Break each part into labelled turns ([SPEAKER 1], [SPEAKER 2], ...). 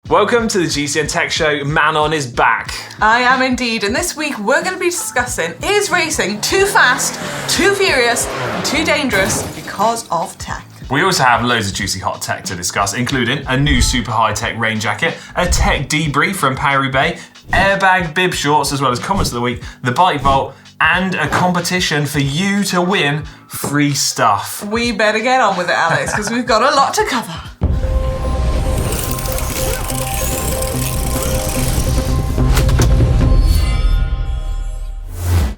[SPEAKER 1] Welcome to the GCN Tech Show. Manon is back.
[SPEAKER 2] I am indeed, and this week we're going to be discussing, is racing too fast, too furious, and too dangerous because of tech?
[SPEAKER 1] We also have loads of juicy hot tech to discuss, including a new super high-tech rain jacket, a tech debrief from Roubaix, AIRBAG bib shorts, as well as comments of the week, the bike vault, and a competition for you to win free stuff.
[SPEAKER 2] We better get on with it, Alex, because we've got a lot to cover.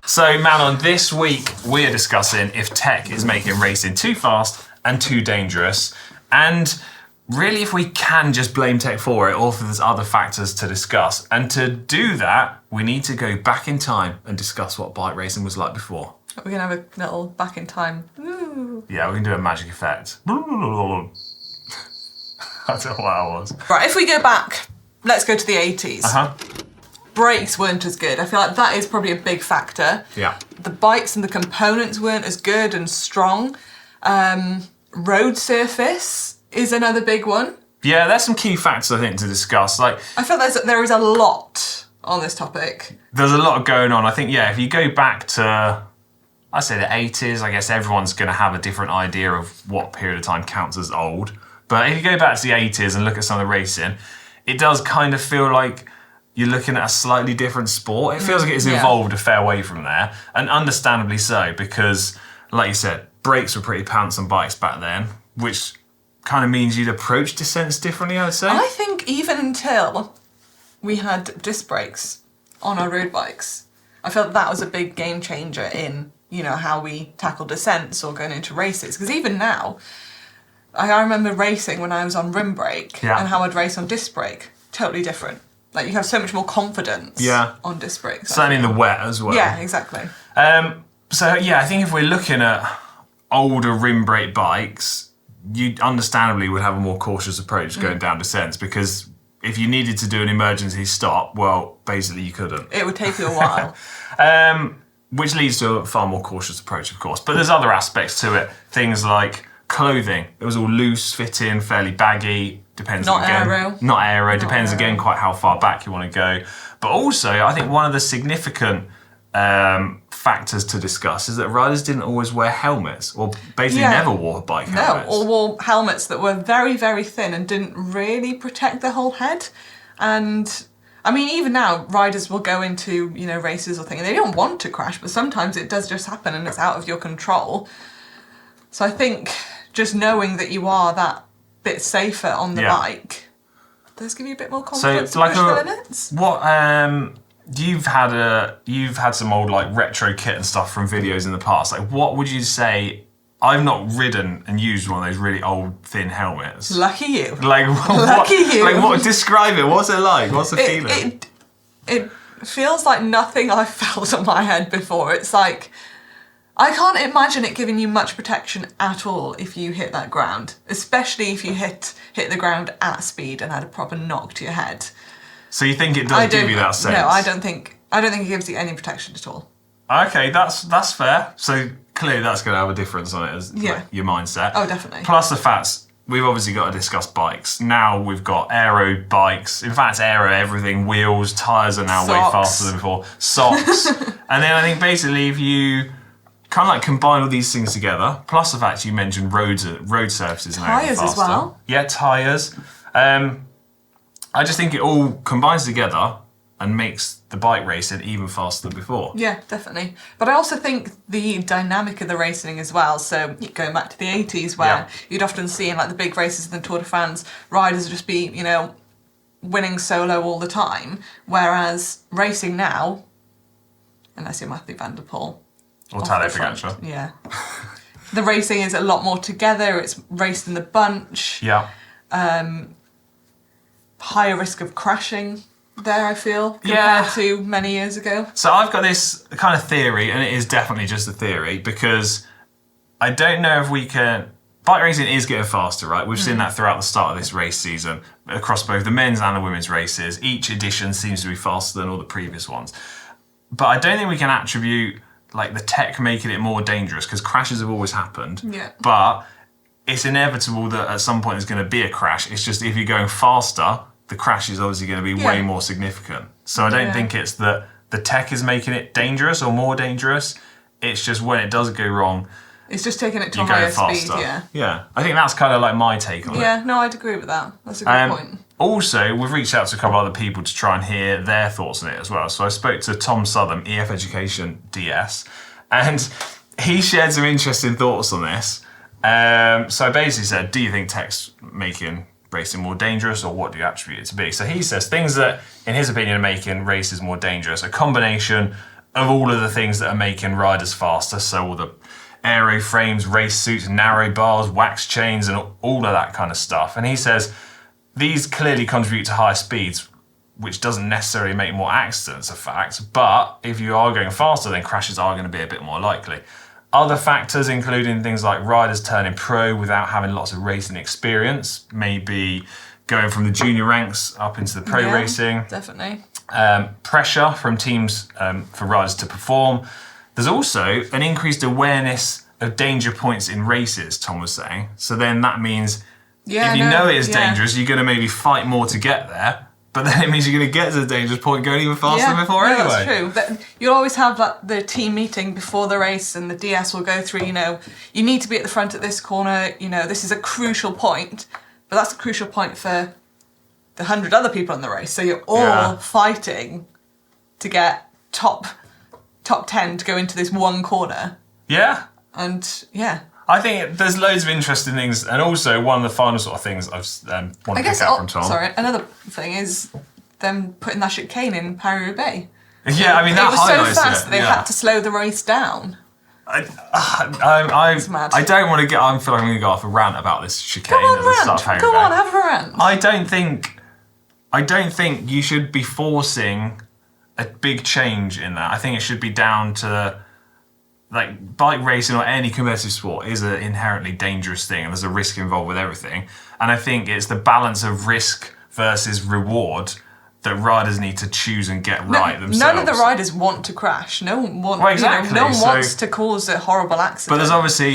[SPEAKER 1] So, Manon, this week we're discussing if tech is making racing too fast and too dangerous, and really if we can just blame tech for it, or if there's other factors to discuss. And to do that, we need to go back in time and discuss what bike racing was like before.
[SPEAKER 2] We're going to have a little back in time. Ooh.
[SPEAKER 1] Yeah, we can do a magic effect. I don't know what that was.
[SPEAKER 2] Right, if we go back, let's go to the 80s.
[SPEAKER 1] Uh-huh.
[SPEAKER 2] Brakes weren't as good. I feel like that is probably a big factor.
[SPEAKER 1] Yeah.
[SPEAKER 2] The bikes and the components weren't as good and strong. Road surface is another big one.
[SPEAKER 1] Yeah, there's some key factors I think to discuss. Like,
[SPEAKER 2] I feel there is a lot on this topic.
[SPEAKER 1] There's a lot going on. I think, yeah, if you go back to, I say the 80s, I guess everyone's going to have a different idea of what period of time counts as old. But if you go back to the 80s and look at some of the racing, it does kind of feel like you're looking at a slightly different sport. It feels like it's evolved a fair way from there, and understandably so, because, like you said, brakes were pretty pants on bikes back then, which kind of means you'd approach descents differently, I would say.
[SPEAKER 2] I think even until we had disc brakes on our road bikes, I felt that was a big game changer in, you know, how we tackle descents or going into races. Because even now, I remember racing when I was on rim brake and how I'd race on disc brake. Totally different. Like, you have so much more confidence on disc brakes.
[SPEAKER 1] Certainly in the wet as well.
[SPEAKER 2] Yeah, exactly.
[SPEAKER 1] So, yeah, I think if we're looking at older rim brake bikes, you understandably would have a more cautious approach going down descents, because if you needed to do an emergency stop, well, basically you couldn't.
[SPEAKER 2] It would take you a while.
[SPEAKER 1] Which leads to a far more cautious approach, of course. But there's other aspects to it. Things like clothing. It was all loose fitting, fairly baggy. Depends
[SPEAKER 2] Not
[SPEAKER 1] again.
[SPEAKER 2] aero.
[SPEAKER 1] Not aero. Depends again quite how far back you want to go. But also, I think one of the significant factors to discuss is that riders didn't always wear helmets, or basically never wore bike helmets.
[SPEAKER 2] No, or wore helmets that were very, very thin and didn't really protect their whole head. And I mean, even now, riders will go into, you know, races or things, and they don't want to crash, but sometimes it does just happen and it's out of your control. So I think just knowing that you are that bit safer on the bike does give you a bit more confidence to push the limits.
[SPEAKER 1] What you've had some old like retro kit and stuff from videos in the past. Like, what would you say? I've not ridden and used one of those really old thin helmets.
[SPEAKER 2] Lucky you.
[SPEAKER 1] Like,
[SPEAKER 2] Lucky you.
[SPEAKER 1] Like, what? Describe it. What's it like? What's the feeling?
[SPEAKER 2] It feels like nothing I've felt on my head before. It's like, I can't imagine it giving you much protection at all if you hit that ground, especially if you hit the ground at speed and had a proper knock to your head.
[SPEAKER 1] So you think it does give you that sense?
[SPEAKER 2] No, I don't think it gives you any protection at all.
[SPEAKER 1] Okay, that's fair. So clearly that's going to have a difference on it as like, your mindset.
[SPEAKER 2] Oh, definitely.
[SPEAKER 1] Plus the fact we've obviously got to discuss bikes. Now we've got aero bikes. In fact, aero everything. Wheels, tyres are now way faster than before. Socks. And then I think basically if you kind of like combine all these things together, plus the fact you mentioned road surfaces and
[SPEAKER 2] tyres as well.
[SPEAKER 1] Yeah, tyres. I just think it all combines together and makes the bike racing even faster than before.
[SPEAKER 2] Yeah, definitely. But I also think the dynamic of the racing as well. So going back to the 80s where you'd often see in like the big races in the Tour de France, riders would just be, you know, winning solo all the time. Whereas racing now, unless you're Matthew van der Poel,
[SPEAKER 1] or Tadej Pogačar.
[SPEAKER 2] Yeah. The racing is a lot more together. It's raced in the bunch.
[SPEAKER 1] Yeah.
[SPEAKER 2] Higher risk of crashing there, I feel, compared to many years ago.
[SPEAKER 1] So I've got this kind of theory, and it is definitely just a theory, because I don't know if we can... Bike racing is getting faster, right? We've seen that throughout the start of this race season, across both the men's and the women's races. Each edition seems to be faster than all the previous ones. But I don't think we can attribute like the tech making it more dangerous, because crashes have always happened.
[SPEAKER 2] Yeah.
[SPEAKER 1] But it's inevitable that at some point there's going to be a crash. It's just if you're going faster, the crash is obviously going to be way more significant. So I don't think it's that the tech is making it dangerous or more dangerous. It's just when it does go wrong,
[SPEAKER 2] it's just taking it to a higher speed.
[SPEAKER 1] Yeah. I think that's kind of like my take on it.
[SPEAKER 2] Yeah, no, I'd agree with that. That's a good point.
[SPEAKER 1] Also, we've reached out to a couple other people to try and hear their thoughts on it as well. So I spoke to Tom Southern, EF Education DS, and he shared some interesting thoughts on this. So I basically said, do you think tech's making racing more dangerous, or what do you attribute it to be? So he says things that, in his opinion, are making races more dangerous, a combination of all of the things that are making riders faster. So all the aero frames, race suits, narrow bars, wax chains, and all of that kind of stuff. And he says these clearly contribute to higher speeds, which doesn't necessarily make more accidents a fact, but if you are going faster, then crashes are going to be a bit more likely. Other factors, including things like riders turning pro without having lots of racing experience, maybe going from the junior ranks up into the pro racing.
[SPEAKER 2] Definitely.
[SPEAKER 1] Pressure from teams for riders to perform. There's also an increased awareness of danger points in races, Tom was saying. So then that means if you know it is dangerous, you're going to maybe fight more to get there. But then it means you're going to get to the dangerous point going even faster than before anyway.
[SPEAKER 2] That's true. But you'll always have like the team meeting before the race, and the DS will go through, you need to be at the front at this corner, this is a crucial point. But that's a crucial point for the 100 other people in the race. So you're all fighting to get top 10 to go into this one corner.
[SPEAKER 1] Yeah.
[SPEAKER 2] And
[SPEAKER 1] I think there's loads of interesting things, and also one of the final sort of things I want to pick out from Tom.
[SPEAKER 2] Sorry, another thing is them putting that chicane in Paris-Roubaix.
[SPEAKER 1] Yeah, I mean that highlights it.
[SPEAKER 2] It was so fast that they had to slow the race down.
[SPEAKER 1] I
[SPEAKER 2] mad.
[SPEAKER 1] don't want to get. I feel like I'm going to go off a rant about this chicane at the start of Paris-Roubaix.
[SPEAKER 2] Go on, have a rant.
[SPEAKER 1] I don't think you should be forcing a big change in that. I think it should be down to, like, bike racing or any competitive sport is an inherently dangerous thing, and there's a risk involved with everything. And I think it's the balance of risk versus reward that riders need to choose and get right themselves.
[SPEAKER 2] None of the riders want to crash. No one wants. No one wants to cause a horrible accident.
[SPEAKER 1] But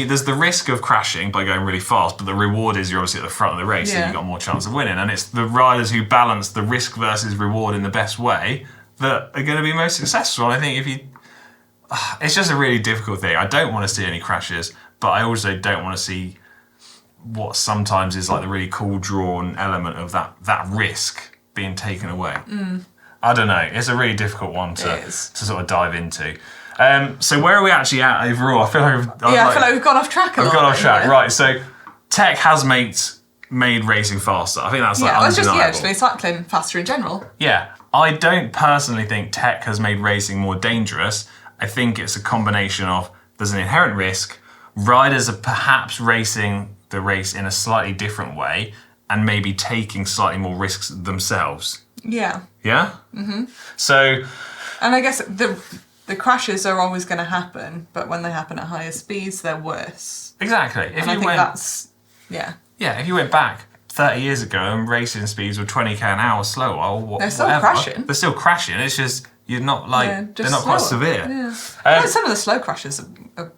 [SPEAKER 1] there's the risk of crashing by going really fast, but the reward is you're obviously at the front of the race, so you've got more chance of winning. And it's the riders who balance the risk versus reward in the best way that are going to be most successful. And I think it's just a really difficult thing. I don't want to see any crashes, but I also don't want to see what sometimes is like the really cool drawn element of that risk being taken away. I don't know. It's a really difficult one to sort of dive into. So where are we actually at overall? I feel like
[SPEAKER 2] we've gone off track a lot.
[SPEAKER 1] We've gone off track, right. So tech has made racing faster. I think that's undeniable.
[SPEAKER 2] Actually cycling faster in general.
[SPEAKER 1] Yeah. I don't personally think tech has made racing more dangerous. I think it's a combination of there's an inherent risk, riders are perhaps racing the race in a slightly different way, and maybe taking slightly more risks themselves.
[SPEAKER 2] Yeah.
[SPEAKER 1] Yeah? Mm-hmm. So...
[SPEAKER 2] And I guess the crashes are always going to happen, but when they happen at higher speeds, they're worse.
[SPEAKER 1] Exactly.
[SPEAKER 2] Yeah,
[SPEAKER 1] if you went back 30 years ago and racing speeds were 20k an hour slower, or
[SPEAKER 2] they're still crashing.
[SPEAKER 1] They're still crashing. It's just, you're not like, they're not quite severe.
[SPEAKER 2] Yeah. Some of the slow crashes are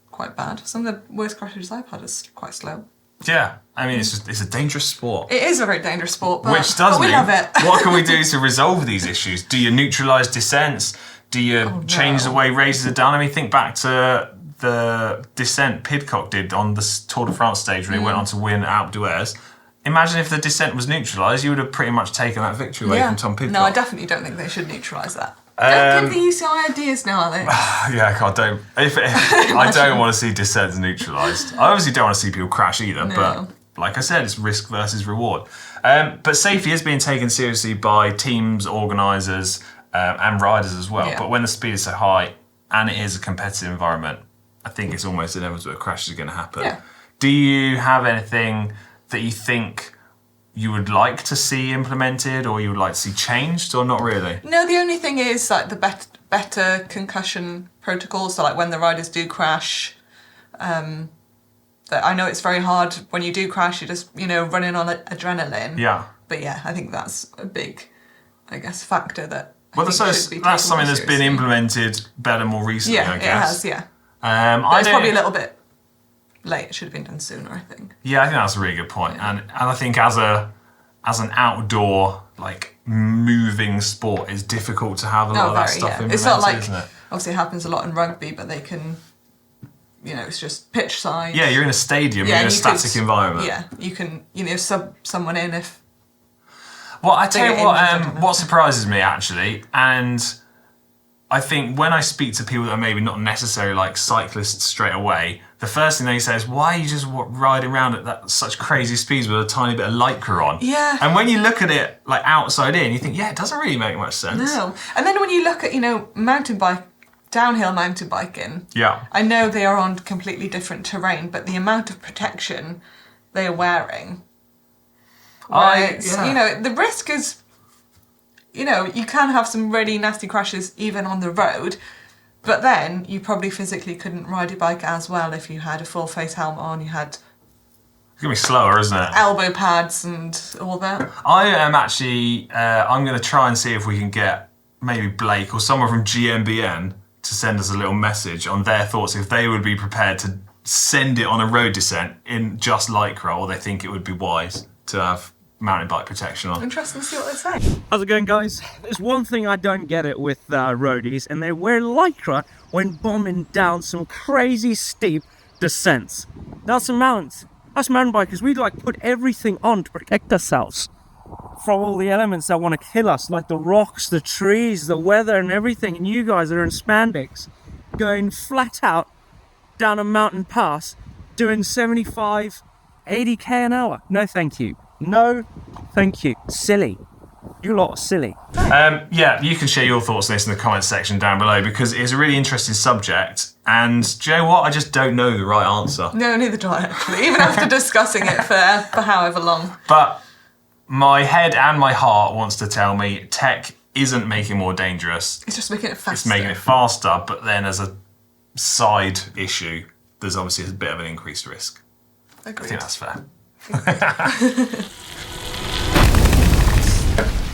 [SPEAKER 2] quite bad. Some of the worst crashes I've had is quite slow.
[SPEAKER 1] Yeah, I mean, it's a dangerous sport.
[SPEAKER 2] It is a very dangerous sport, but
[SPEAKER 1] we
[SPEAKER 2] love it.
[SPEAKER 1] What can we do to resolve these issues? Do you neutralise descents? Do you change the way races are done? I mean, think back to the descent Pidcock did on the Tour de France stage when he went on to win Alpe d'Huez. Imagine if the descent was neutralised, you would have pretty much taken that victory away from Tom Pidcock.
[SPEAKER 2] No, I definitely don't think they should neutralise that. Don't give the UCI ideas now, Alex.
[SPEAKER 1] I don't. I don't want to see descents neutralised. I obviously don't want to see people crash either, but like I said, it's risk versus reward. But safety is being taken seriously by teams, organisers, and riders as well. Yeah. But when the speed is so high and it is a competitive environment, I think it's almost inevitable that crashes are going to happen. Yeah. Do you have anything that you think you would like to see implemented, or you would like to see changed, or not really?
[SPEAKER 2] No, the only thing is like the better concussion protocols. So like when the riders do crash, that I know it's very hard when you do crash. You're just running on adrenaline.
[SPEAKER 1] Yeah.
[SPEAKER 2] But yeah, I think that's a big, I guess, factor that.
[SPEAKER 1] That's something that's been implemented better more recently. I guess.
[SPEAKER 2] It has. Yeah. It's probably a little bit late. It should have been done sooner, I think.
[SPEAKER 1] Yeah, I think that's a really good point. And I think as a as an outdoor, like, moving sport, it's difficult to have a lot of that stuff implemented,
[SPEAKER 2] it's not like,
[SPEAKER 1] isn't it?
[SPEAKER 2] obviously it happens a lot in rugby, but they can, you know, it's just pitch side.
[SPEAKER 1] Yeah, you're in a stadium, you're in a static environment.
[SPEAKER 2] Yeah, you can, you know, sub someone in if...
[SPEAKER 1] Well, I tell you what surprises me, actually, and I think when I speak to people that are maybe not necessarily like cyclists straight away, the first thing they say is, why are you just riding around at such crazy speeds with a tiny bit of lycra on?
[SPEAKER 2] Yeah.
[SPEAKER 1] And when you look at it like outside in, you think, yeah, it doesn't really make much sense.
[SPEAKER 2] No. And then when you look at, you know, downhill mountain biking,
[SPEAKER 1] yeah,
[SPEAKER 2] I know they are on completely different terrain, but the amount of protection they are wearing, you know, the risk is, you know, you can have some really nasty crashes even on the road, but then you probably physically couldn't ride your bike as well if you had a full face helmet on, you had...
[SPEAKER 1] It's going to be slower, isn't it?
[SPEAKER 2] Elbow pads and all that.
[SPEAKER 1] I am actually, I'm going to try and see if we can get maybe Blake or someone from GMBN to send us a little message on their thoughts, if they would be prepared to send it on a road descent in just lycra, or they think it would be wise to have mountain bike protection on.
[SPEAKER 2] Interesting to see what they say.
[SPEAKER 3] How's it going, guys? There's one thing I don't get it with roadies, and they wear lycra when bombing down some crazy steep descents. That's mountain bikers, we like put everything on to protect ourselves from all the elements that want to kill us, like the rocks, the trees, the weather and everything, and you guys are in spandex going flat out down a mountain pass doing 75, 80k an hour. No thank you. No, thank you. Silly. You lot are silly.
[SPEAKER 1] Yeah, you can share your thoughts on this in the comments section down below, because it's a really interesting subject, and do you know what? I just don't know the right answer.
[SPEAKER 2] No, neither do I, actually, even after discussing it for however long.
[SPEAKER 1] But my head and my heart wants to tell me tech isn't making it more dangerous.
[SPEAKER 2] It's just making it faster.
[SPEAKER 1] It's making it faster, but then as a side issue, there's obviously a bit of an increased risk.
[SPEAKER 2] Agreed.
[SPEAKER 1] I think that's fair.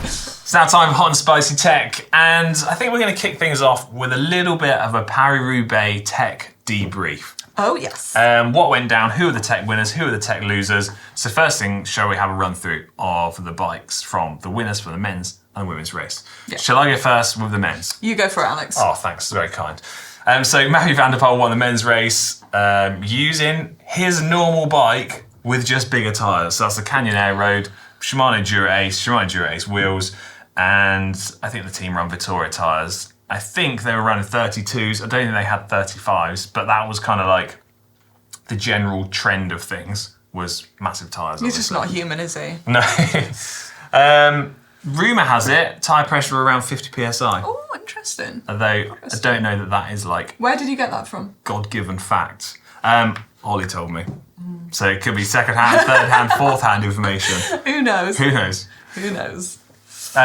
[SPEAKER 1] It's now time for hot and spicy tech, and I think we're going to kick things off with a little bit of a Paris-Roubaix tech debrief.
[SPEAKER 2] Oh, yes.
[SPEAKER 1] What went down, who are the tech winners, who are the tech losers. So first thing, shall we have a run through of the bikes from the winners for the men's and women's race?
[SPEAKER 2] Yeah.
[SPEAKER 1] Shall I go first with the men's?
[SPEAKER 2] You go for it, Alex.
[SPEAKER 1] Oh, thanks, very kind. So Matthew van der Poel won the men's race using his normal bike with just bigger tyres. So that's the Canyon Aero, Shimano Dura Ace wheels, and I think the team run Vittoria tyres. I think they were running 32s. I don't think they had 35s, but that was kind of like the general trend of things, was massive tyres.
[SPEAKER 2] He's just not human, is he?
[SPEAKER 1] No. Rumour has it, tyre pressure around 50 psi.
[SPEAKER 2] Oh, interesting.
[SPEAKER 1] Although I don't know that that is like
[SPEAKER 2] Where did you get that from?
[SPEAKER 1] God-given fact. Ollie told me. So it could be second-hand, third-hand, fourth-hand information.
[SPEAKER 2] Who knows?
[SPEAKER 1] Who knows?
[SPEAKER 2] Who knows?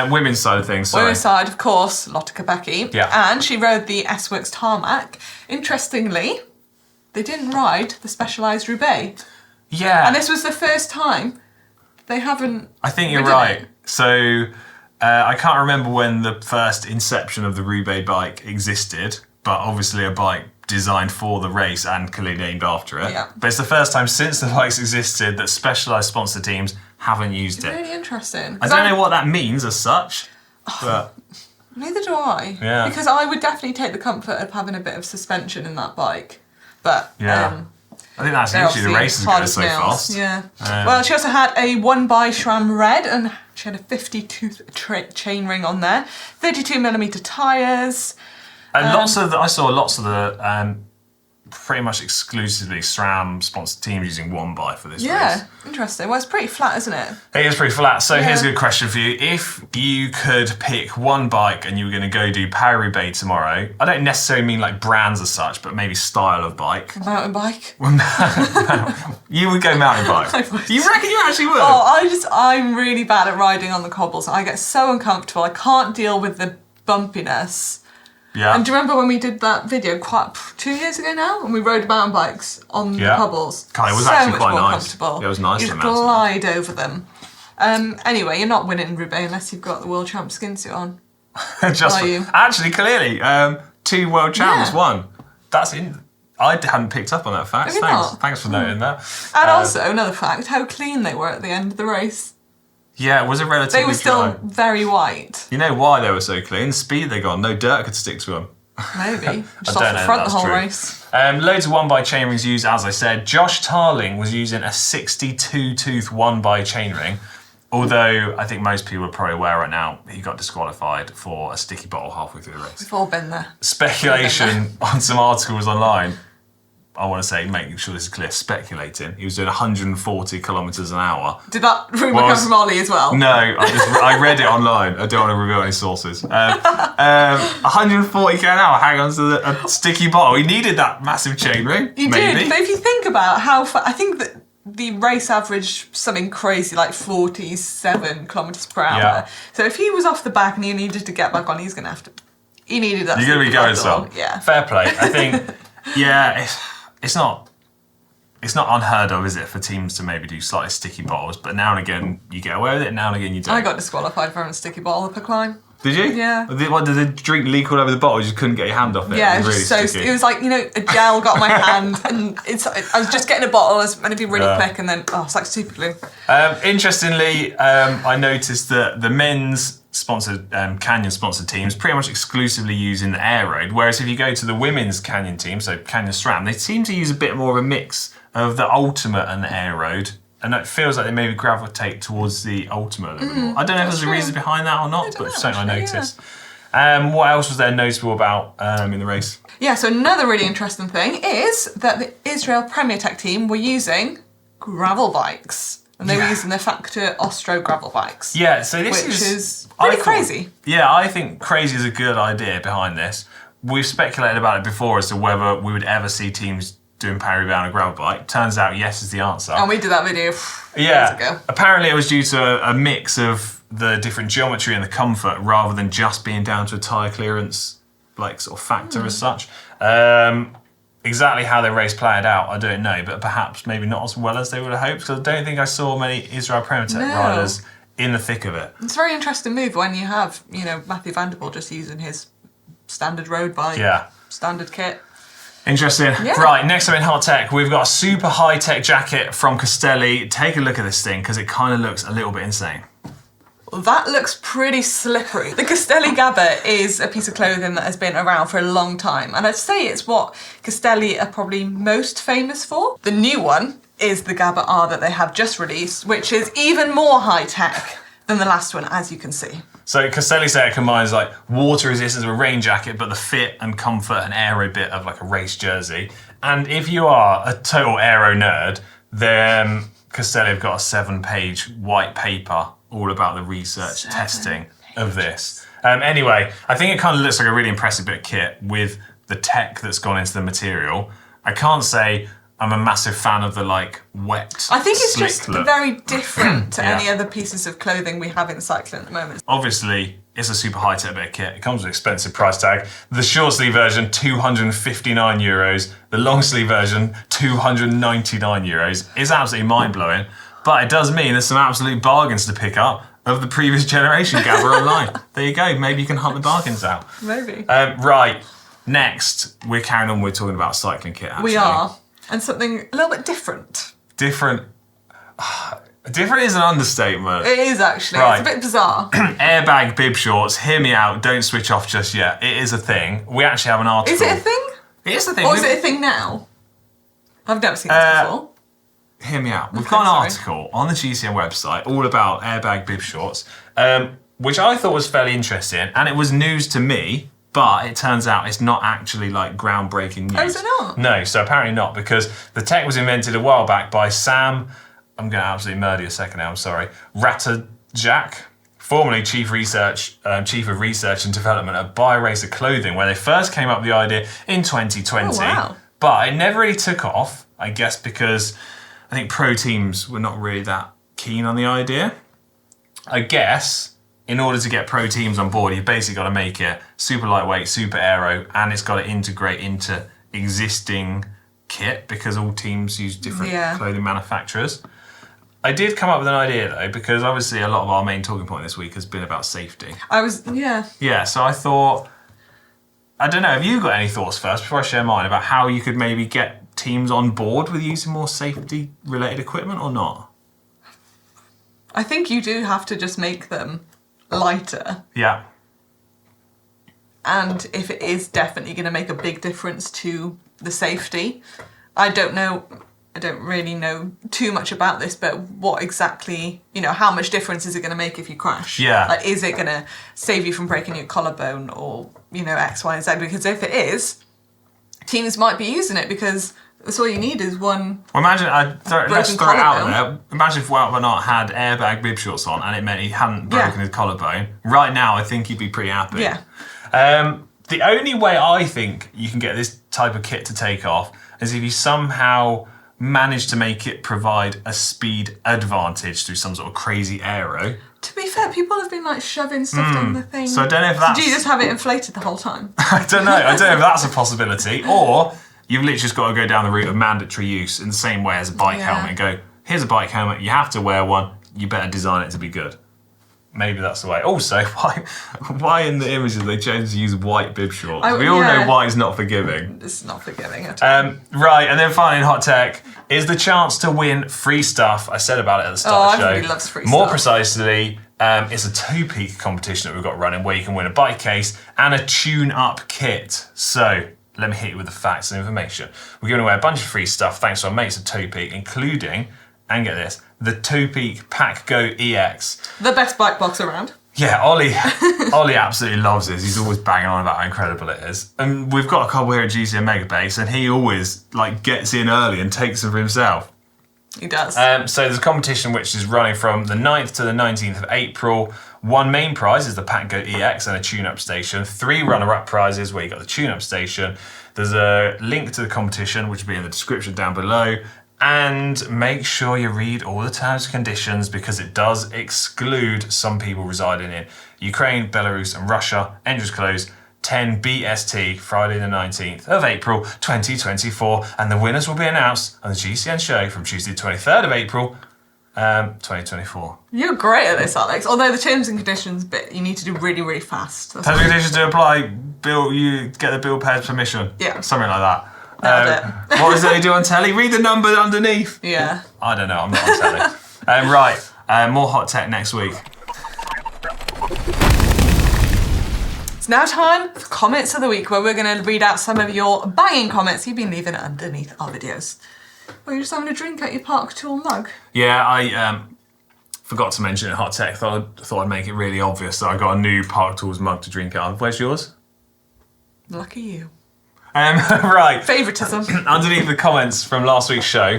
[SPEAKER 1] Women's side of things, sorry.
[SPEAKER 2] Women's side, of course, Lotte Kopecky.
[SPEAKER 1] Yeah.
[SPEAKER 2] And she rode the S-Works tarmac. Interestingly, they didn't ride the Specialised Roubaix.
[SPEAKER 1] Yeah.
[SPEAKER 2] And this was the first time they haven't
[SPEAKER 1] I think you're
[SPEAKER 2] ridden
[SPEAKER 1] right.
[SPEAKER 2] it.
[SPEAKER 1] So I can't remember when the first inception of the Roubaix bike existed, but obviously a bike designed for the race and clearly named after it.
[SPEAKER 2] Yeah.
[SPEAKER 1] But it's the first time since the bikes existed that Specialised sponsor teams haven't used it.
[SPEAKER 2] Really interesting.
[SPEAKER 1] I don't know what that means as such, but
[SPEAKER 2] Neither do I.
[SPEAKER 1] Yeah.
[SPEAKER 2] Because I would definitely take the comfort of having a bit of suspension in that bike. But
[SPEAKER 1] yeah. I think that's
[SPEAKER 2] they're
[SPEAKER 1] usually the
[SPEAKER 2] obviously
[SPEAKER 1] races
[SPEAKER 2] hard
[SPEAKER 1] go
[SPEAKER 2] as
[SPEAKER 1] so
[SPEAKER 2] nails.
[SPEAKER 1] fast.
[SPEAKER 2] Yeah. Well, she also had a 1x SRAM Red, and she had a 50-tooth chain ring on there, 32mm tyres.
[SPEAKER 1] And I saw lots of the pretty much exclusively SRAM sponsored teams using one bike for this race.
[SPEAKER 2] Yeah, interesting. Well, it's pretty flat, isn't it?
[SPEAKER 1] It is pretty flat. So here's a
[SPEAKER 2] Yeah.
[SPEAKER 1] good question for you. If you could pick one bike and you were going to go do Paris-Roubaix tomorrow, I don't necessarily mean like brands as such, but maybe style of bike.
[SPEAKER 2] Mountain bike.
[SPEAKER 1] You would go mountain bike.
[SPEAKER 2] I would.
[SPEAKER 1] You reckon you actually would?
[SPEAKER 2] Oh, I'm really bad at riding on the cobbles. I get so uncomfortable. I can't deal with the bumpiness.
[SPEAKER 1] Yeah.
[SPEAKER 2] And do you remember when we did that video 2 years ago now? When we rode mountain bikes on the cobbles?
[SPEAKER 1] God, it was
[SPEAKER 2] so
[SPEAKER 1] actually
[SPEAKER 2] much
[SPEAKER 1] quite
[SPEAKER 2] more
[SPEAKER 1] nice.
[SPEAKER 2] comfortable.
[SPEAKER 1] It was nice
[SPEAKER 2] You
[SPEAKER 1] on
[SPEAKER 2] just
[SPEAKER 1] mountain
[SPEAKER 2] glide over them. Anyway, you're not winning Roubaix unless you've got the world champ skin suit on.
[SPEAKER 1] Just
[SPEAKER 2] Are you?
[SPEAKER 1] Actually, clearly, 2 world champs
[SPEAKER 2] Yeah.
[SPEAKER 1] won. That's in. I hadn't picked up on that fact.
[SPEAKER 2] Have you
[SPEAKER 1] Thanks.
[SPEAKER 2] not?
[SPEAKER 1] Thanks for noting that.
[SPEAKER 2] And also, another fact, how clean they were at the end of the race.
[SPEAKER 1] Yeah, it was a relatively
[SPEAKER 2] They were still
[SPEAKER 1] dry.
[SPEAKER 2] very white.
[SPEAKER 1] You know why they were so clean? Speed they got. No dirt could stick to them.
[SPEAKER 2] Maybe. Just
[SPEAKER 1] I
[SPEAKER 2] off
[SPEAKER 1] don't
[SPEAKER 2] the
[SPEAKER 1] know
[SPEAKER 2] front
[SPEAKER 1] if
[SPEAKER 2] the
[SPEAKER 1] that's
[SPEAKER 2] whole
[SPEAKER 1] true.
[SPEAKER 2] race.
[SPEAKER 1] Loads of 1x chainrings used, as I said. Josh Tarling was using a 62 tooth 1x chainring. Although I think most people are probably aware right now, he got disqualified for a sticky bottle halfway through the race.
[SPEAKER 2] We've all been there.
[SPEAKER 1] Speculation on some articles online. I want to say, making sure this is clear, speculating. He was doing 140 kilometres an hour.
[SPEAKER 2] Did that rumour come from Ollie as well?
[SPEAKER 1] No, I read it online. I don't want to reveal any sources. 140 k an hour, hang on to a sticky bottle. He needed that massive chain ring.
[SPEAKER 2] You
[SPEAKER 1] maybe.
[SPEAKER 2] did, but if you think about how far, I think that the race averaged something crazy like 47 kilometres per hour.
[SPEAKER 1] Yeah.
[SPEAKER 2] So if he was off the back and he needed to get back on, he's going to have to. He needed that.
[SPEAKER 1] You're going to be going some.
[SPEAKER 2] Yeah.
[SPEAKER 1] Fair play. I think, yeah, it's not unheard of, is it, for teams to maybe do slightly sticky bottles? But now and again you get away with it, and now and again you don't.
[SPEAKER 2] I got disqualified for having a sticky bottle up a climb.
[SPEAKER 1] Did you?
[SPEAKER 2] Yeah.
[SPEAKER 1] What, did the drink leak all over the bottle? You just couldn't get your hand off it?
[SPEAKER 2] Yeah,
[SPEAKER 1] it
[SPEAKER 2] it was
[SPEAKER 1] was
[SPEAKER 2] just
[SPEAKER 1] really
[SPEAKER 2] so.
[SPEAKER 1] sticky.
[SPEAKER 2] It was like, you know, a gel got on my hand, and I was just getting a bottle. It's meant to be really quick, and then it's like super glue.
[SPEAKER 1] Interestingly, I noticed that the men's sponsored Canyon sponsored teams pretty much exclusively using the aero, whereas if you go to the women's Canyon team, so Canyon SRAM, they seem to use a bit more of a mix of the ultimate and the aero. And it feels like they maybe gravitate towards the ultimate a little bit more. I don't know if there's a reason behind that or not, but something I noticed. What else was there noticeable about in the race?
[SPEAKER 2] Yeah, so another really interesting thing is that the Israel Premier Tech team were using gravel bikes. And they were using the Factor Ostro gravel bikes.
[SPEAKER 1] Yeah, so this
[SPEAKER 2] is pretty crazy.
[SPEAKER 1] Yeah, I think crazy is a good idea behind this. We've speculated about it before as to whether we would ever see teams doing Paris-Roubaix on a gravel bike. Turns out yes is the answer.
[SPEAKER 2] And we did that video years ago.
[SPEAKER 1] Apparently it was due to a mix of the different geometry and the comfort rather than just being down to a tyre clearance like sort of factor as such. Exactly how the race played out, I don't know, but perhaps maybe not as well as they would have hoped, because I don't think I saw many Israel Premier Tech riders in the thick of it.
[SPEAKER 2] It's a very interesting move when you have, you know, Matthew van der Poel just using his standard road bike, standard kit.
[SPEAKER 1] Interesting.
[SPEAKER 2] Yeah.
[SPEAKER 1] Right, next up in hot tech, we've got a super high-tech jacket from Castelli. Take a look at this thing, because it kind of looks a little bit insane.
[SPEAKER 2] Well, that looks pretty slippery. The Castelli Gabba is a piece of clothing that has been around for a long time, and I'd say it's what Castelli are probably most famous for. The new one is the Gabba R that they have just released, which is even more high-tech than the last one, as you can see.
[SPEAKER 1] So Castelli say it combines like water resistance of a rain jacket, but the fit and comfort and aero bit of like a race jersey. And if you are a total aero nerd, then Castelli have got a 7-page white paper all about the research testing of this. Anyway, I think it kind of looks like a really impressive bit of kit with the tech that's gone into the material. I can't say I'm a massive fan of the like wet,
[SPEAKER 2] I think it's
[SPEAKER 1] slick
[SPEAKER 2] just
[SPEAKER 1] look.
[SPEAKER 2] very different to any other pieces of clothing we have in cycling at the moment.
[SPEAKER 1] Obviously, it's a super high-tech bit of kit. It comes with an expensive price tag. The short sleeve version, €259. The long sleeve version, €299. It's absolutely mind-blowing. But it does mean there's some absolute bargains to pick up of the previous generation Gabba online. There you go. Maybe you can hunt the bargains out.
[SPEAKER 2] Maybe.
[SPEAKER 1] Right. Next, we're carrying on. We're talking about cycling kit, actually.
[SPEAKER 2] We are. And something a little bit different.
[SPEAKER 1] Different. Different is an understatement.
[SPEAKER 2] It is actually.
[SPEAKER 1] Right.
[SPEAKER 2] It's a bit bizarre.
[SPEAKER 1] AIRBAG bib shorts. Hear me out. Don't switch off just yet. It is a thing. We actually have an article.
[SPEAKER 2] Is it a thing?
[SPEAKER 1] It is a thing.
[SPEAKER 2] Or is it a thing now? I've never seen this before.
[SPEAKER 1] Hear me out. We've got an article on the GCN website all about AIRBAG bib shorts, which I thought was fairly interesting, and it was news to me, but it turns out it's not actually like groundbreaking news.
[SPEAKER 2] Oh, is it not?
[SPEAKER 1] No, so apparently not, because the tech was invented a while back by Sam, I'm going to absolutely murder your second name, I'm sorry, Ratajak, formerly Chief of Research and Development at BioRacer Clothing, where they first came up with the idea in 2020.
[SPEAKER 2] Oh, wow.
[SPEAKER 1] But it never really took off, I guess, because I think pro teams were not really that keen on the idea. I guess in order to get pro teams on board, you've basically got to make it super lightweight, super aero, and it's got to integrate into existing kit because all teams use different clothing manufacturers. I did come up with an idea though, because obviously a lot of our main talking point this week has been about safety. Yeah, so I thought, I don't know, have you got any thoughts first before I share mine about how you could maybe get teams on board with using more safety related equipment or not?
[SPEAKER 2] I think you do have to just make them lighter.
[SPEAKER 1] Yeah.
[SPEAKER 2] And if it is definitely going to make a big difference to the safety, I don't really know too much about this, but what exactly, how much difference is it going to make if you crash?
[SPEAKER 1] Yeah.
[SPEAKER 2] Like, is it going to save you from breaking your collarbone or, X, Y, and Z? Because if it is, teams might be using it because that's all you need is one.
[SPEAKER 1] Well, imagine, let's throw it out
[SPEAKER 2] collarbone.
[SPEAKER 1] there. Imagine if Wout van Aert had airbag bib shorts on and it meant he hadn't broken his collarbone. Right now, I think he'd be pretty happy.
[SPEAKER 2] Yeah.
[SPEAKER 1] The only way I think you can get this type of kit to take off is if you somehow manage to make it provide a speed advantage through some sort of crazy aero.
[SPEAKER 2] To be fair, people have been like shoving stuff down the thing.
[SPEAKER 1] So I don't know if that's...
[SPEAKER 2] Do you just have it inflated the whole time?
[SPEAKER 1] I don't know if that's a possibility. Or you've literally just got to go down the route of mandatory use in the same way as a bike helmet and go, here's a bike helmet, you have to wear one, you better design it to be good. Maybe that's the way. Also, why in the images they chose to use white bib shorts? We all know white is not forgiving.
[SPEAKER 2] It's not forgiving at all.
[SPEAKER 1] Right, and then finally in Hot Tech is the chance to win free stuff. I said about it at the start of the show.
[SPEAKER 2] Everybody loves free
[SPEAKER 1] More
[SPEAKER 2] stuff.
[SPEAKER 1] precisely, it's a Topeak competition that we've got running where you can win a bike case and a tune-up kit. So, let me hit you with the facts and information. We're giving away a bunch of free stuff thanks to our mates at Topeak, including, and get this, the Topeak Pack Go EX.
[SPEAKER 2] The best bike box around.
[SPEAKER 1] Yeah, Ollie absolutely loves this. He's always banging on about how incredible it is. And we've got a couple here at GCN Mega Base, and he always gets in early and takes them for himself.
[SPEAKER 2] He does.
[SPEAKER 1] So there's a competition which is running from the 9th to the 19th of April. One main prize is the Pack Go EX and a tune-up station. 3 runner-up prizes where you got the tune-up station. There's a link to the competition, which will be in the description down below. And make sure you read all the terms and conditions because it does exclude some people residing in Ukraine, Belarus and Russia. Entries close 10 BST, Friday the 19th of April 2024. And the winners will be announced on the GCN show from Tuesday the 23rd of April 2024.
[SPEAKER 2] You're great at this, Alex. Although the terms and conditions bit you need to do really, really fast.
[SPEAKER 1] Terms and conditions to apply, Bill, you get the bill payer's permission.
[SPEAKER 2] Yeah.
[SPEAKER 1] Something like that.
[SPEAKER 2] Nailed
[SPEAKER 1] What is it they do on telly? Read the number underneath.
[SPEAKER 2] Yeah.
[SPEAKER 1] I don't know, I'm not on telly. Right, more Hot Tech next week.
[SPEAKER 2] It's now time for comments of the week where we're going to read out some of your banging comments you've been leaving underneath our videos. Well, you're just having a drink at your Park Tool mug.
[SPEAKER 1] Yeah, I forgot to mention in Hot Tech. Thought I'd make it really obvious that I got a new Park Tools mug to drink out of. Where's yours?
[SPEAKER 2] Lucky you.
[SPEAKER 1] Right.
[SPEAKER 2] Favoritism.
[SPEAKER 1] Underneath the comments from last week's show,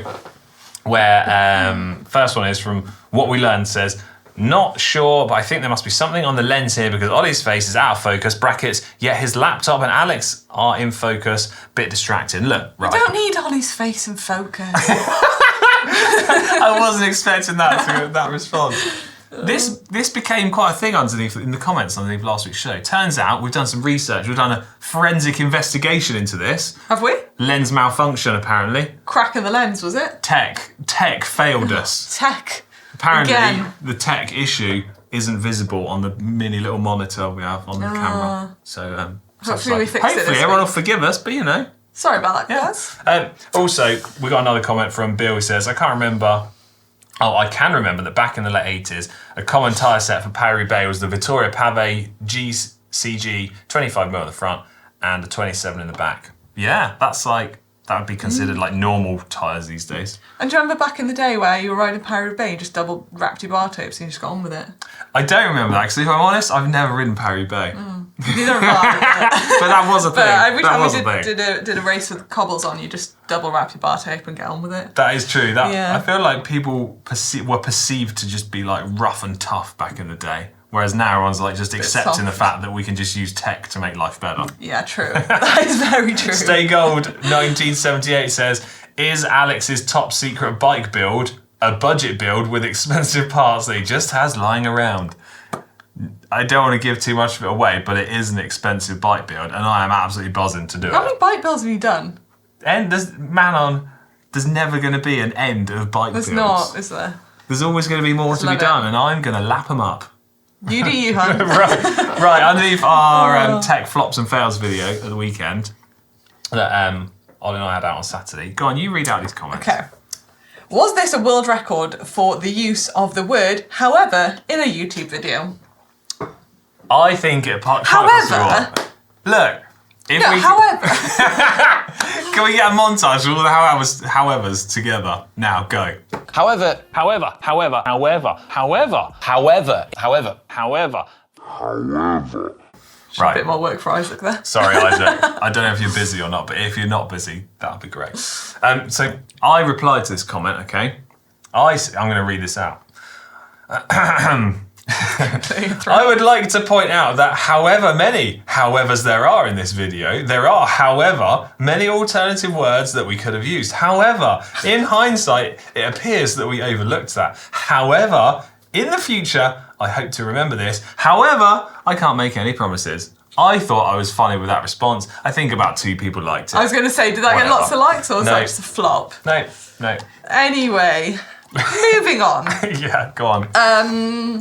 [SPEAKER 1] where first one is from What We Learned says, not sure, but I think there must be something on the lens here because Ollie's face is out of focus, brackets, yet his laptop and Alex are in focus, bit distracting. Look, right.
[SPEAKER 2] I don't need Ollie's face in focus.
[SPEAKER 1] I wasn't expecting that response. This became quite a thing underneath in the comments underneath last week's show. Turns out we've done some research. We've done a forensic investigation into this.
[SPEAKER 2] Have we?
[SPEAKER 1] Lens malfunction, apparently.
[SPEAKER 2] Crack in the lens, was it?
[SPEAKER 1] Tech failed us.
[SPEAKER 2] Tech.
[SPEAKER 1] Apparently,
[SPEAKER 2] Again.
[SPEAKER 1] the tech issue isn't visible on the mini little monitor we have on the camera. So
[SPEAKER 2] Hopefully we fix it
[SPEAKER 1] hopefully
[SPEAKER 2] this
[SPEAKER 1] everyone
[SPEAKER 2] week.
[SPEAKER 1] will forgive us, but you know.
[SPEAKER 2] Sorry about that, guys.
[SPEAKER 1] Also, we got another comment from Bill who says, I can remember that back in the late 80s, a common tyre set for Paris-Roubaix was the Vittoria Pave GCG 25mm on the front and a 27 in the back. Yeah, that would be considered like normal tyres these days.
[SPEAKER 2] And do you remember back in the day where you were riding Paris-Roubaix, you just double wrapped your bar tapes and you just got on with it?
[SPEAKER 1] I don't remember that, because if I'm honest, I've never ridden Paris-Roubaix.
[SPEAKER 2] Neither have I.
[SPEAKER 1] But that was a thing.
[SPEAKER 2] But every
[SPEAKER 1] that
[SPEAKER 2] time
[SPEAKER 1] was
[SPEAKER 2] we
[SPEAKER 1] a thing.
[SPEAKER 2] did a race with cobbles on, you just double wrap your bar tape and get on with it.
[SPEAKER 1] That is true.
[SPEAKER 2] Yeah.
[SPEAKER 1] I feel like people were perceived to just be like rough and tough back in the day. Whereas now everyone's like just accepting the
[SPEAKER 2] soft.
[SPEAKER 1] fact that we can just use tech to make life better.
[SPEAKER 2] Yeah, true. That is very true.
[SPEAKER 1] Stay Gold 1978 says, is Alex's top secret bike build a budget build with expensive parts that he just has lying around? I don't want to give too much of it away, but it is an expensive bike build, and I am absolutely buzzing to do
[SPEAKER 2] How
[SPEAKER 1] it.
[SPEAKER 2] many bike builds have you done?
[SPEAKER 1] There's never going to be an end of bike
[SPEAKER 2] There's
[SPEAKER 1] builds.
[SPEAKER 2] not, is there?
[SPEAKER 1] There's always going to be more to be
[SPEAKER 2] Love it.
[SPEAKER 1] done, and I'm going to lap them up.
[SPEAKER 2] You do you, hun.
[SPEAKER 1] Right, underneath our tech flops and fails video at the weekend that Ollie and I had out on Saturday. Go on, you read out these comments.
[SPEAKER 2] Okay. Was this a world record for the use of the word however in a YouTube video?
[SPEAKER 1] I think it part.
[SPEAKER 2] However.
[SPEAKER 1] Look. If
[SPEAKER 2] No,
[SPEAKER 1] we,
[SPEAKER 2] however.
[SPEAKER 1] Can we get a montage of all the howevers together? Now, go.
[SPEAKER 4] However.
[SPEAKER 2] A
[SPEAKER 1] Right.
[SPEAKER 2] bit more work for Isaac there.
[SPEAKER 1] Sorry, Isaac. I don't know if you're busy or not, but if you're not busy, that would be great. So I replied to this comment, okay? I'm going to read this out. I would like to point out that however many howevers there are in this video, there are, however, many alternative words that we could have used. However, in hindsight, it appears that we overlooked that. However, in the future, I hope to remember this. However, I can't make any promises. I thought I was funny with that response. I think about 2 people liked it.
[SPEAKER 2] I was going to say, did that get lots of likes or was that just a flop?
[SPEAKER 1] No.
[SPEAKER 2] Anyway, moving on.
[SPEAKER 1] Yeah, go on.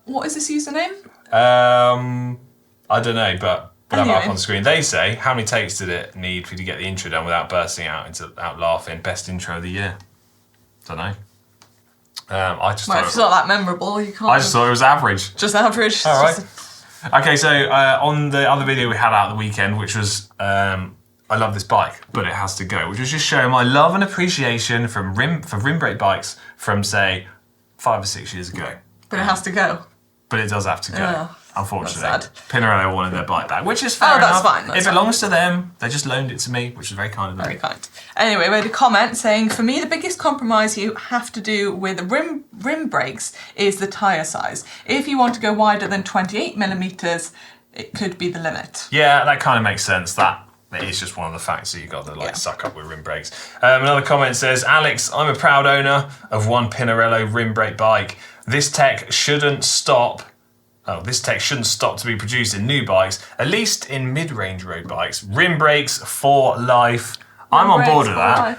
[SPEAKER 2] What is this username?
[SPEAKER 1] I don't know, but we'll have it up
[SPEAKER 2] Anyway.
[SPEAKER 1] on screen. They say, how many takes did it need for you to get the intro done without bursting out laughing? Best intro of the year. Don't know. I just
[SPEAKER 2] Well, if
[SPEAKER 1] thought
[SPEAKER 2] it's not that memorable, you can't.
[SPEAKER 1] I just thought it was average.
[SPEAKER 2] Just average.
[SPEAKER 1] All right.
[SPEAKER 2] Just
[SPEAKER 1] Okay, so on the other video we had out the weekend, which was I love this bike, but it has to go, which was just showing my love and appreciation for rim brake bikes from say 5 or 6 years ago.
[SPEAKER 2] but it has to go.
[SPEAKER 1] But it does have to go,
[SPEAKER 2] Oh,
[SPEAKER 1] unfortunately.
[SPEAKER 2] that's sad.
[SPEAKER 1] Pinarello wanted their bike back, which is fair
[SPEAKER 2] Oh, that's
[SPEAKER 1] enough.
[SPEAKER 2] fine, that's
[SPEAKER 1] It belongs to them. They just loaned it to me, which is very kind of them.
[SPEAKER 2] Very kind. Anyway, we had a comment saying, for me, the biggest compromise you have to do with rim brakes is the tyre size. If you want to go wider than 28 millimetres, it could be the limit.
[SPEAKER 1] Yeah, that kind of makes sense. That is just one of the facts that you've got to suck up with rim brakes. Another comment says, Alex, I'm a proud owner of one Pinarello rim brake bike. This tech shouldn't stop to be produced in new bikes, at least in mid-range road bikes. Rim brakes for life. I'm on board with that.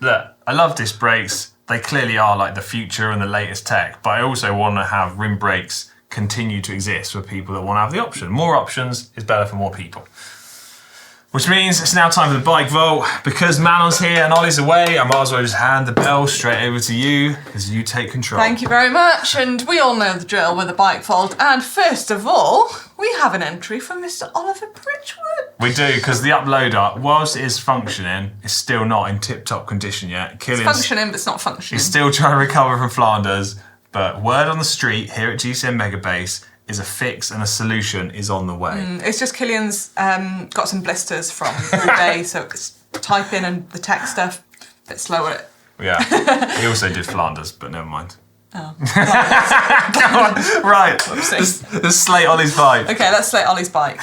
[SPEAKER 1] Look, I love disc brakes. They clearly are like the future and the latest tech, but I also want to have rim brakes continue to exist for people that want to have the option. More options is better for more people. Which means it's now time for the bike vault. Because Manon's here and Ollie's away, I might as well just hand the bell straight over to you, because you take control.
[SPEAKER 2] Thank you very much, and we all know the drill with the bike vault. And first of all, we have an entry from Mr. Oliver Pritchwood.
[SPEAKER 1] We do, because the uploader, whilst it is functioning, is still not in tip-top condition yet.
[SPEAKER 2] It's
[SPEAKER 1] Killian's
[SPEAKER 2] functioning, but it's not functioning.
[SPEAKER 1] He's still trying to recover from Flanders, but word on the street here at GCN Megabase is a fix and a solution is on the way.
[SPEAKER 2] It's just Killian's got some blisters from Roubaix, so it's typing and the tech stuff a bit slower.
[SPEAKER 1] Yeah, he also did Flanders, but never mind.
[SPEAKER 2] Oh.
[SPEAKER 1] Come on, right. Let's slate Ollie's bike.
[SPEAKER 2] Okay, let's slate Ollie's bike.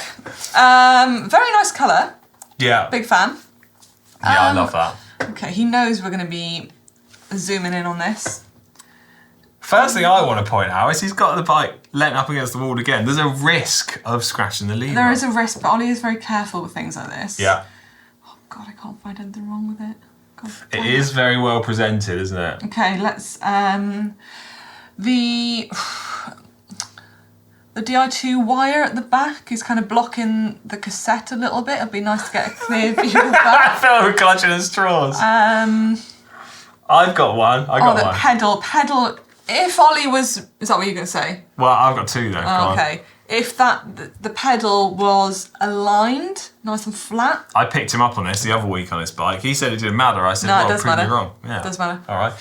[SPEAKER 2] Very nice colour.
[SPEAKER 1] Yeah,
[SPEAKER 2] Big fan.
[SPEAKER 1] yeah, I love that.
[SPEAKER 2] Okay, he knows we're going to be zooming in on this.
[SPEAKER 1] First thing I want to point out is he's got the bike leant up against the wall again. There's a risk of scratching the lever.
[SPEAKER 2] There is a risk, but Ollie is very careful with things like this.
[SPEAKER 1] Yeah,
[SPEAKER 2] Oh, God, I can't find anything wrong with it. God,
[SPEAKER 1] it is very well presented, isn't it?
[SPEAKER 2] Okay, let's... The Di2 wire at the back is kind of blocking the cassette a little bit. It'd be nice to get a clear view of
[SPEAKER 1] I
[SPEAKER 2] that.
[SPEAKER 1] felt we're clutching at straws. I've got one. I got
[SPEAKER 2] the
[SPEAKER 1] one.
[SPEAKER 2] pedal. If Ollie was... Is that what you're going to say?
[SPEAKER 1] Well, I've got 2 though. Go on.
[SPEAKER 2] Okay. If the pedal was aligned, nice and flat.
[SPEAKER 1] I picked him up on this the other week on his bike. He said it didn't matter. I said,
[SPEAKER 2] No, it
[SPEAKER 1] well,
[SPEAKER 2] does
[SPEAKER 1] prove me
[SPEAKER 2] matter.
[SPEAKER 1] wrong. Yeah.
[SPEAKER 2] It does matter.
[SPEAKER 1] All right.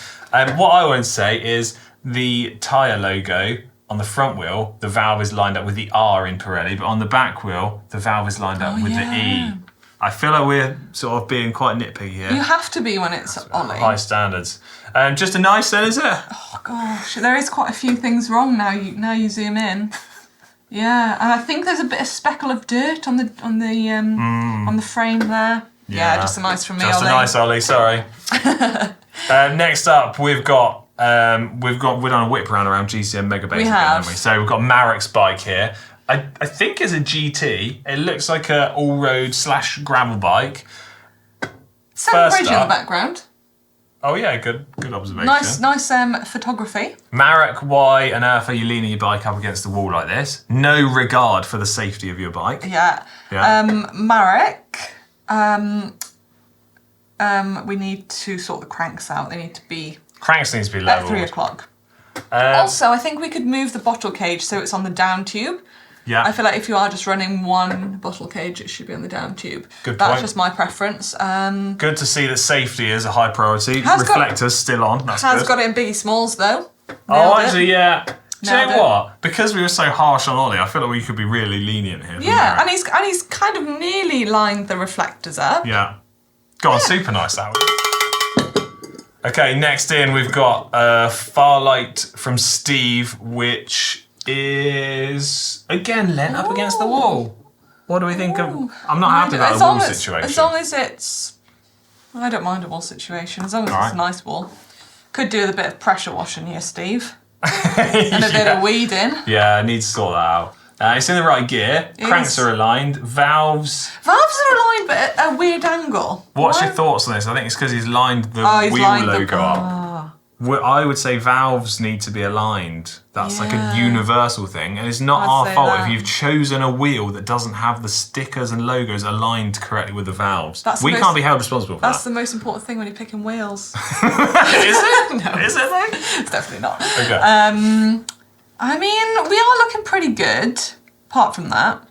[SPEAKER 1] What I want to say is the tyre logo on the front wheel, the valve is lined up with the R in Pirelli, but on the back wheel, the valve is lined up with the E. I feel like we're sort of being quite nitpicky here.
[SPEAKER 2] You have to be when it's Ollie.
[SPEAKER 1] High standards. Just a nice then, is it?
[SPEAKER 2] Oh gosh, there is quite a few things wrong now. You zoom in. Yeah, and I think there's a bit of speckle of dirt on the frame there. Yeah, just a nice from me,
[SPEAKER 1] Just
[SPEAKER 2] Ollie.
[SPEAKER 1] a nice Ollie. Sorry. Next up, we've done a whip around GCN Megabase again, haven't we? So we've got Marek's bike here. I think it's a GT. It looks like a all-road / gravel bike.
[SPEAKER 2] Seven
[SPEAKER 1] First
[SPEAKER 2] Bridge in the
[SPEAKER 1] up-
[SPEAKER 2] background.
[SPEAKER 1] Oh yeah, good observation.
[SPEAKER 2] Nice photography.
[SPEAKER 1] Marek, why on earth are you leaning your bike up against the wall like this? No regard for the safety of your bike.
[SPEAKER 2] Yeah.
[SPEAKER 1] Yeah.
[SPEAKER 2] Marek. we need to sort the cranks out. They need to be
[SPEAKER 1] Cranks needs to be
[SPEAKER 2] at
[SPEAKER 1] leveled.
[SPEAKER 2] 3 o'clock. Also, I think we could move the bottle cage so it's on the down tube.
[SPEAKER 1] Yeah.
[SPEAKER 2] I feel like if you are just running one bottle cage, it should be on the down tube.
[SPEAKER 1] Good
[SPEAKER 2] That's
[SPEAKER 1] point.
[SPEAKER 2] just my preference.
[SPEAKER 1] Good to see that safety is a high priority.
[SPEAKER 2] Has got-
[SPEAKER 1] Reflectors still on. That's
[SPEAKER 2] Has
[SPEAKER 1] good.
[SPEAKER 2] got it in Biggie Smalls though.
[SPEAKER 1] Oh,
[SPEAKER 2] Nailed it.
[SPEAKER 1] actually, yeah. Do you
[SPEAKER 2] Nailed
[SPEAKER 1] know
[SPEAKER 2] it.
[SPEAKER 1] what? Because we were so harsh on Ollie, I feel like we could be really lenient here.
[SPEAKER 2] Yeah, and he's kind of nearly lined the reflectors up.
[SPEAKER 1] Yeah. Go on, super nice that one. Okay, next in we've got Farlight from Steve, which is again lent up against the wall. What do we think of? I'm not happy about the wall situation.
[SPEAKER 2] As long as it's, I don't mind a wall situation. As long as it's
[SPEAKER 1] Alright.
[SPEAKER 2] a nice wall. Could do with a bit of pressure washing here, Steve, and a bit of weeding.
[SPEAKER 1] Yeah, I need to sort that out. It's in the right gear.
[SPEAKER 2] It
[SPEAKER 1] Cranks
[SPEAKER 2] is.
[SPEAKER 1] are aligned. Valves.
[SPEAKER 2] Valves are aligned, but at a weird angle.
[SPEAKER 1] What's
[SPEAKER 2] Why?
[SPEAKER 1] your thoughts on this? I think it's because he's lined the
[SPEAKER 2] He's
[SPEAKER 1] wheel
[SPEAKER 2] lined
[SPEAKER 1] logo up.
[SPEAKER 2] Ah.
[SPEAKER 1] I would say valves need to be aligned. That's like a
[SPEAKER 2] Yeah.
[SPEAKER 1] universal thing, and it's not
[SPEAKER 2] I'd
[SPEAKER 1] our
[SPEAKER 2] say
[SPEAKER 1] fault
[SPEAKER 2] that.
[SPEAKER 1] if you've chosen a wheel that doesn't have the stickers and logos aligned correctly with the valves.
[SPEAKER 2] That's the
[SPEAKER 1] We
[SPEAKER 2] most-
[SPEAKER 1] can't be held responsible for
[SPEAKER 2] That's
[SPEAKER 1] that.
[SPEAKER 2] the most important thing when you're picking wheels.
[SPEAKER 1] Is it?
[SPEAKER 2] No.
[SPEAKER 1] Is it though?
[SPEAKER 2] It's definitely not.
[SPEAKER 1] Okay.
[SPEAKER 2] I mean, we are looking pretty good. Apart from that,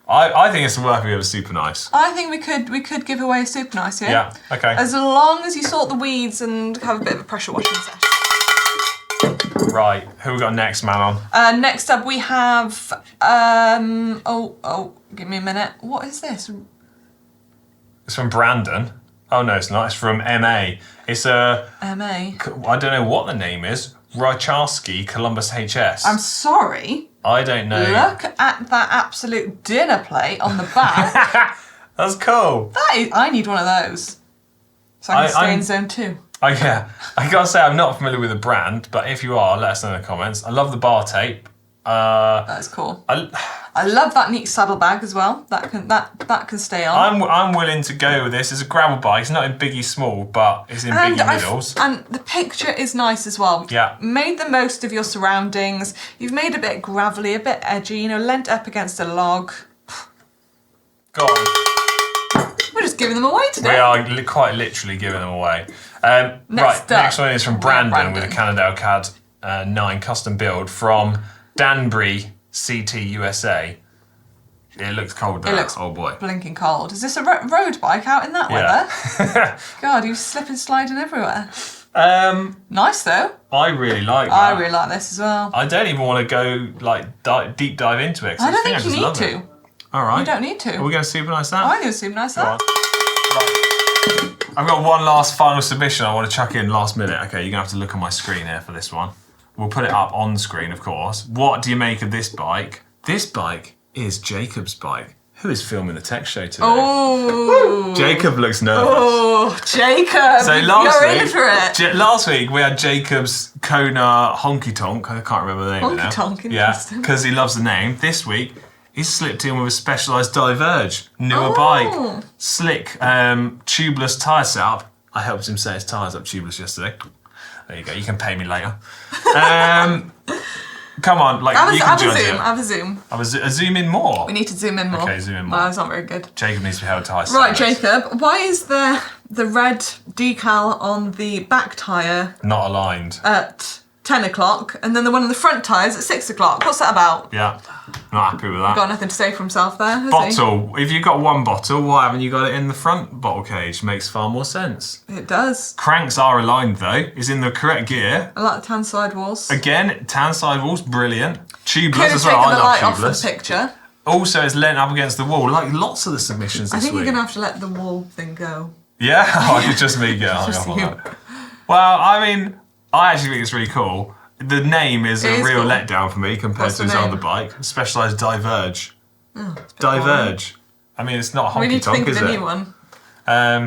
[SPEAKER 1] I think it's worth a super nice.
[SPEAKER 2] I think we could give away a super nice here.
[SPEAKER 1] Yeah. Okay.
[SPEAKER 2] As long as you sort the weeds and have a bit of a pressure washing session.
[SPEAKER 1] Right. Who we got next, man? On.
[SPEAKER 2] Next up we have give me a minute. What is this?
[SPEAKER 1] It's from Brandon. Oh no, it's not. It's from MA. It's a.
[SPEAKER 2] MA.
[SPEAKER 1] I don't know what the name is. Rycharski Columbus HS.
[SPEAKER 2] I'm sorry.
[SPEAKER 1] I don't know.
[SPEAKER 2] Look at that absolute dinner plate on the back.
[SPEAKER 1] That's cool.
[SPEAKER 2] That is, I need one of those. So I can stay
[SPEAKER 1] I'm-
[SPEAKER 2] in zone 2.
[SPEAKER 1] Yeah, I gotta say I'm not familiar with the brand, but if you are, let us know in the comments. I love the bar tape.
[SPEAKER 2] That is cool. I love that neat saddlebag as well. That can stay on.
[SPEAKER 1] I'm willing to go with this. It's a gravel bike. It's not in Biggie Small, but it's in Biggie Middles.
[SPEAKER 2] And the picture is nice as well.
[SPEAKER 1] Yeah.
[SPEAKER 2] Made the most of your surroundings. You've made a bit gravelly, a bit edgy, leant up against a log.
[SPEAKER 1] Go on.
[SPEAKER 2] We're just giving them away today.
[SPEAKER 1] We are quite literally giving them away.
[SPEAKER 2] Next
[SPEAKER 1] next
[SPEAKER 2] up,
[SPEAKER 1] one is from
[SPEAKER 2] we have
[SPEAKER 1] Brandon with a
[SPEAKER 2] Brandon.
[SPEAKER 1] Cannondale CAD 9 custom build from Danbury CT USA. It looks cold though.
[SPEAKER 2] It looks
[SPEAKER 1] oh boy.
[SPEAKER 2] blinking cold. Is this a road bike out in that weather?
[SPEAKER 1] Yeah.
[SPEAKER 2] God, you slip and sliding everywhere.
[SPEAKER 1] Um,
[SPEAKER 2] Nice though.
[SPEAKER 1] I really like that.
[SPEAKER 2] I really like this as well.
[SPEAKER 1] I don't even want to go like deep dive into it. 'cause
[SPEAKER 2] I don't think
[SPEAKER 1] just
[SPEAKER 2] you need
[SPEAKER 1] love
[SPEAKER 2] to.
[SPEAKER 1] it. All right.
[SPEAKER 2] You don't need to.
[SPEAKER 1] Are we going to super nice that?
[SPEAKER 2] I need a super nice
[SPEAKER 1] Go on.
[SPEAKER 2] that.
[SPEAKER 1] Right. I've got one last final submission I want to chuck in last minute. Okay, you're going to have to look on my screen here for this one. We'll put it up on the screen, of course. What do you make of this bike? This bike is Jacob's bike. Who is filming the tech show today?
[SPEAKER 2] Oh.
[SPEAKER 1] Jacob looks nervous.
[SPEAKER 2] Oh, Jacob.
[SPEAKER 1] So
[SPEAKER 2] You're in for it.
[SPEAKER 1] last week we had Jacob's Kona Honky Tonk. I can't remember the name of it now.
[SPEAKER 2] Honky Tonk,
[SPEAKER 1] Yeah,
[SPEAKER 2] interesting.
[SPEAKER 1] because he loves the name. This week he's slipped in with a Specialized Diverge, newer
[SPEAKER 2] Oh.
[SPEAKER 1] bike, slick, tubeless tyre setup. I helped him set his tyres up tubeless yesterday. There you go. You can pay me later. Come on, like you can judge it.
[SPEAKER 2] Have a zoom.
[SPEAKER 1] I was zoom in more.
[SPEAKER 2] We need to zoom in more.
[SPEAKER 1] Okay, zoom in more.
[SPEAKER 2] No, that's not very good.
[SPEAKER 1] Jacob needs to be held to high
[SPEAKER 2] Right,
[SPEAKER 1] standards.
[SPEAKER 2] Jacob, why is the red decal on the back tyre
[SPEAKER 1] Not aligned.
[SPEAKER 2] at 10 o'clock and then the one on the front tyre's at 6 o'clock? What's that about?
[SPEAKER 1] Yeah, not happy with that.
[SPEAKER 2] Got nothing to say for himself there, has he?
[SPEAKER 1] Bottle. If you've got one bottle, why haven't you got it in the front bottle cage? Makes far more sense.
[SPEAKER 2] It does.
[SPEAKER 1] Cranks are aligned though. Is in the correct gear.
[SPEAKER 2] I like the tan side walls.
[SPEAKER 1] Again, tan sidewalls, brilliant.
[SPEAKER 2] Could
[SPEAKER 1] Tubeless
[SPEAKER 2] have
[SPEAKER 1] as
[SPEAKER 2] taken
[SPEAKER 1] well. I
[SPEAKER 2] the
[SPEAKER 1] love
[SPEAKER 2] light off for the
[SPEAKER 1] tubeless.
[SPEAKER 2] picture.
[SPEAKER 1] Also, it's lent up against the wall, like lots of the submissions
[SPEAKER 2] I
[SPEAKER 1] this
[SPEAKER 2] think
[SPEAKER 1] week.
[SPEAKER 2] you're going to have to let the wall thing go.
[SPEAKER 1] Yeah, oh, it's just me getting hung
[SPEAKER 2] Just
[SPEAKER 1] up on
[SPEAKER 2] you.
[SPEAKER 1] that. Well, I mean, I actually think it's really cool. The name is
[SPEAKER 2] It
[SPEAKER 1] a
[SPEAKER 2] is
[SPEAKER 1] real
[SPEAKER 2] cool.
[SPEAKER 1] letdown for me compared
[SPEAKER 2] What's
[SPEAKER 1] to
[SPEAKER 2] the
[SPEAKER 1] his other
[SPEAKER 2] name?
[SPEAKER 1] bike. Specialized Diverge.
[SPEAKER 2] Oh, it's a bit
[SPEAKER 1] Diverge. I mean, it's not
[SPEAKER 2] boring. We
[SPEAKER 1] honky
[SPEAKER 2] need to think
[SPEAKER 1] tonk,
[SPEAKER 2] of
[SPEAKER 1] is
[SPEAKER 2] a
[SPEAKER 1] it?
[SPEAKER 2] new one.
[SPEAKER 1] I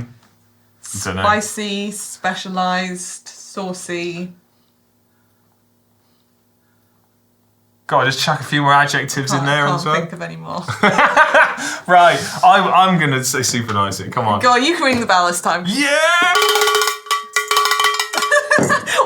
[SPEAKER 1] don't know.
[SPEAKER 2] Spicy, specialised, saucy.
[SPEAKER 1] God, just chuck a few more adjectives in there
[SPEAKER 2] I
[SPEAKER 1] as
[SPEAKER 2] can't
[SPEAKER 1] well.
[SPEAKER 2] think of any more.
[SPEAKER 1] Right, I'm going to say super nice it. Come on.
[SPEAKER 2] Go on, you can ring the bell this time.
[SPEAKER 1] Yeah!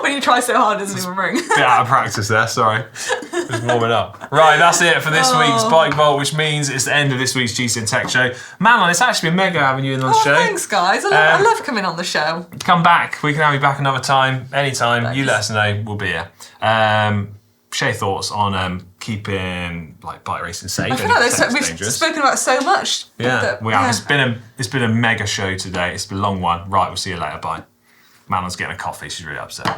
[SPEAKER 2] When you try so hard, it doesn't even ring.
[SPEAKER 1] Bit out of practice there, sorry. Just warming up. Right, that's it for this week's Bike Vault, which means it's the end of this week's GCN Tech Show. Madeline, it's actually been mega having you in on the show.
[SPEAKER 2] Thanks, guys. I love coming on the show.
[SPEAKER 1] Come back. We can have you back another time, anytime.
[SPEAKER 2] Thanks.
[SPEAKER 1] You let us know. We'll be here. Share thoughts on keeping bike racing safe.
[SPEAKER 2] I feel like we've spoken about so much.
[SPEAKER 1] Yeah, we have. It's been a mega show today. It's been a long one. Right, we'll see you later. Bye. Madeline's getting a coffee. She's really upset.